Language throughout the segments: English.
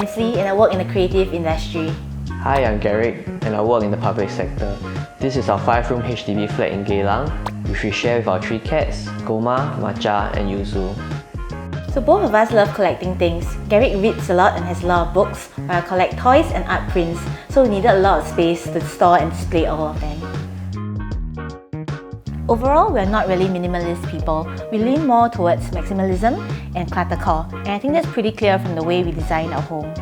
Ansley and I work in the creative industry. Hi, I'm Garrick and I work in the public sector. This is our 5-room HDB flat in Geylang, which we share with our 3 cats, Goma, Matcha and Yuzu. So both of us love collecting things. Garrick reads a lot and has a lot of books, while I collect toys and art prints, so we needed a lot of space to store and display all of them. Overall, we're not really minimalist people. We lean more towards maximalism and cluttercore, and I think that's pretty clear from the way we design our home.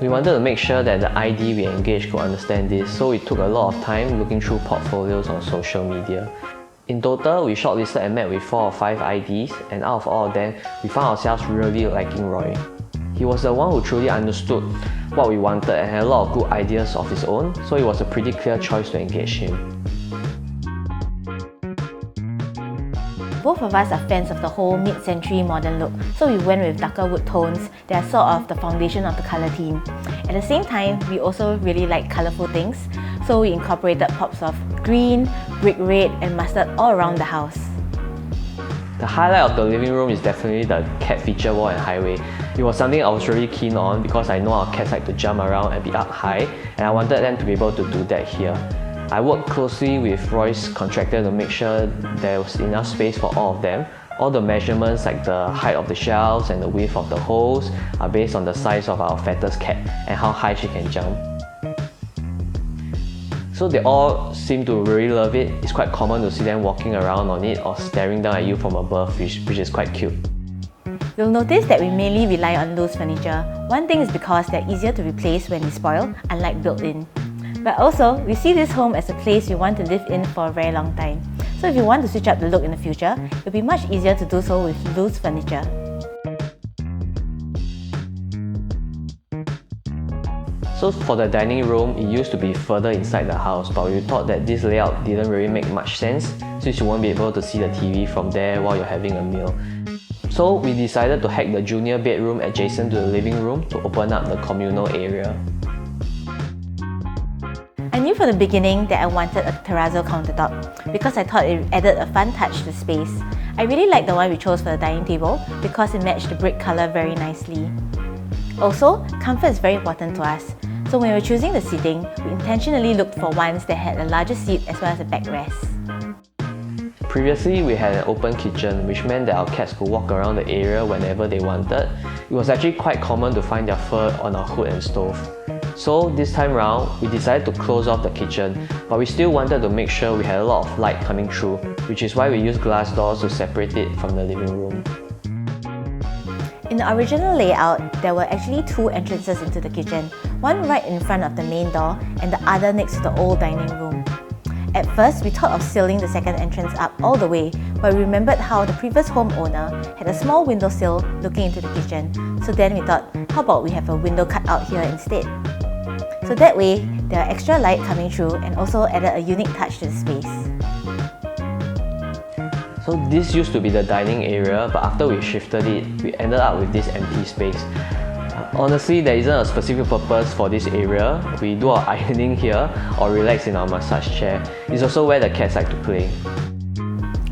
We wanted to make sure that the ID we engaged could understand this, so we took a lot of time looking through portfolios on social media. In total, we shortlisted and met with 4 or 5 IDs, and out of all of them, we found ourselves really liking Roy. He was the one who truly understood what we wanted and had a lot of good ideas of his own, so it was a pretty clear choice to engage him. Both of us are fans of the whole mid-century modern look, so we went with darker wood tones that are sort of the foundation of the colour theme. At the same time, we also really like colourful things, so we incorporated pops of green, brick red and mustard all around the house. The highlight of the living room is definitely the cat feature wall and highway. It was something I was really keen on because I know our cats like to jump around and be up high, and I wanted them to be able to do that here. I worked closely with Roy's contractor to make sure there was enough space for all of them. All the measurements like the height of the shelves and the width of the holes are based on the size of our fattest cat and how high she can jump. So they all seem to really love it. It's quite common to see them walking around on it or staring down at you from above, which is quite cute. You'll notice that we mainly rely on loose furniture. One thing is because they're easier to replace when they spoil, unlike built-in. But also, we see this home as a place we want to live in for a very long time. So if you want to switch up the look in the future, it'll be much easier to do so with loose furniture. So for the dining room, it used to be further inside the house, but we thought that this layout didn't really make much sense since you won't be able to see the TV from there while you're having a meal. So we decided to hack the junior bedroom adjacent to the living room to open up the communal area. I knew from the beginning that I wanted a terrazzo countertop because I thought it added a fun touch to the space. I really like the one we chose for the dining table because it matched the brick colour very nicely. Also, comfort is very important to us, so when we were choosing the seating, we intentionally looked for ones that had a larger seat as well as a backrest. Previously, we had an open kitchen, which meant that our cats could walk around the area whenever they wanted. It was actually quite common to find their fur on our hood and stove. So this time round, we decided to close off the kitchen, but we still wanted to make sure we had a lot of light coming through, which is why we used glass doors to separate it from the living room. In the original layout, there were actually 2 entrances into the kitchen, one right in front of the main door and the other next to the old dining room. At first, we thought of sealing the second entrance up all the way, but we remembered how the previous homeowner had a small windowsill looking into the kitchen, so then we thought, how about we have a window cut out here instead? So that way, there are extra light coming through and also added a unique touch to the space. So this used to be the dining area, but after we shifted it, we ended up with this empty space. Honestly, there isn't a specific purpose for this area. We do our ironing here or relax in our massage chair. It's also where the cats like to play.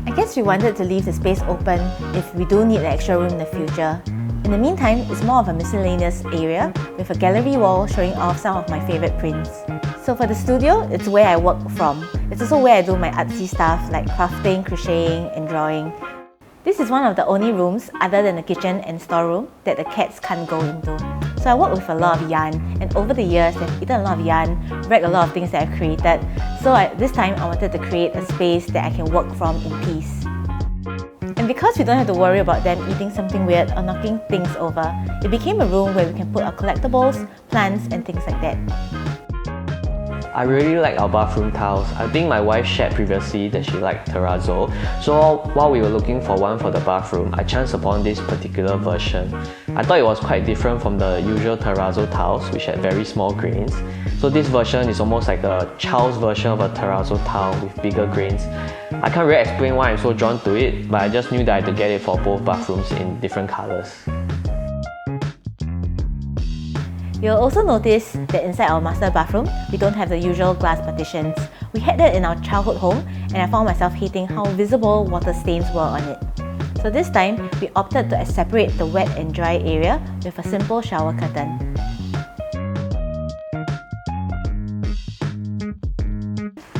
I guess we wanted to leave the space open if we do need an extra room in the future. In the meantime, it's more of a miscellaneous area with a gallery wall showing off some of my favourite prints. So for the studio, it's where I work from. It's also where I do my artsy stuff like crafting, crocheting and drawing. This is one of the only rooms, other than the kitchen and storeroom, that the cats can't go into. So I work with a lot of yarn, and over the years I've eaten a lot of yarn, read a lot of things that I've created. So this time I wanted to create a space that I can work from in peace. And because we don't have to worry about them eating something weird or knocking things over, it became a room where we can put our collectibles, plants and things like that. I really like our bathroom tiles. I think my wife shared previously that she liked terrazzo. So while we were looking for one for the bathroom, I chanced upon this particular version. I thought it was quite different from the usual terrazzo tiles, which had very small grains. So this version is almost like a child's version of a terrazzo tile with bigger grains. I can't really explain why I'm so drawn to it, but I just knew that I had to get it for both bathrooms in different colours. You'll also notice that inside our master bathroom, we don't have the usual glass partitions. We had that in our childhood home, and I found myself hating how visible water stains were on it. So this time, we opted to separate the wet and dry area with a simple shower curtain.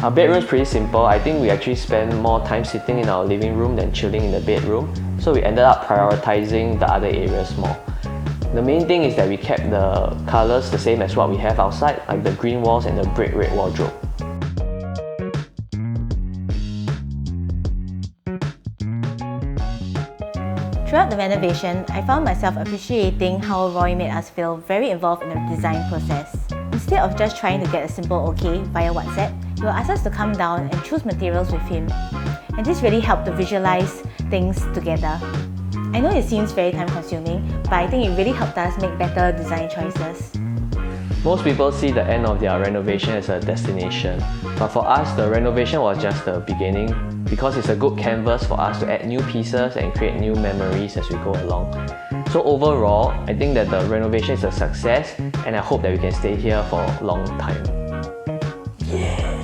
Our bedroom is pretty simple. I think we actually spend more time sitting in our living room than chilling in the bedroom, so we ended up prioritizing the other areas more. The main thing is that we kept the colours the same as what we have outside, like the green walls and the brick red wardrobe. Throughout the renovation, I found myself appreciating how Roy made us feel very involved in the design process. Instead of just trying to get a simple okay via WhatsApp, he will ask us to come down and choose materials with him. And this really helped to visualize things together. I know it seems very time consuming, but I think it really helped us make better design choices. Most people see the end of their renovation as a destination, but for us, the renovation was just the beginning because it's a good canvas for us to add new pieces and create new memories as we go along. So overall, I think that the renovation is a success and I hope that we can stay here for a long time. Yeah!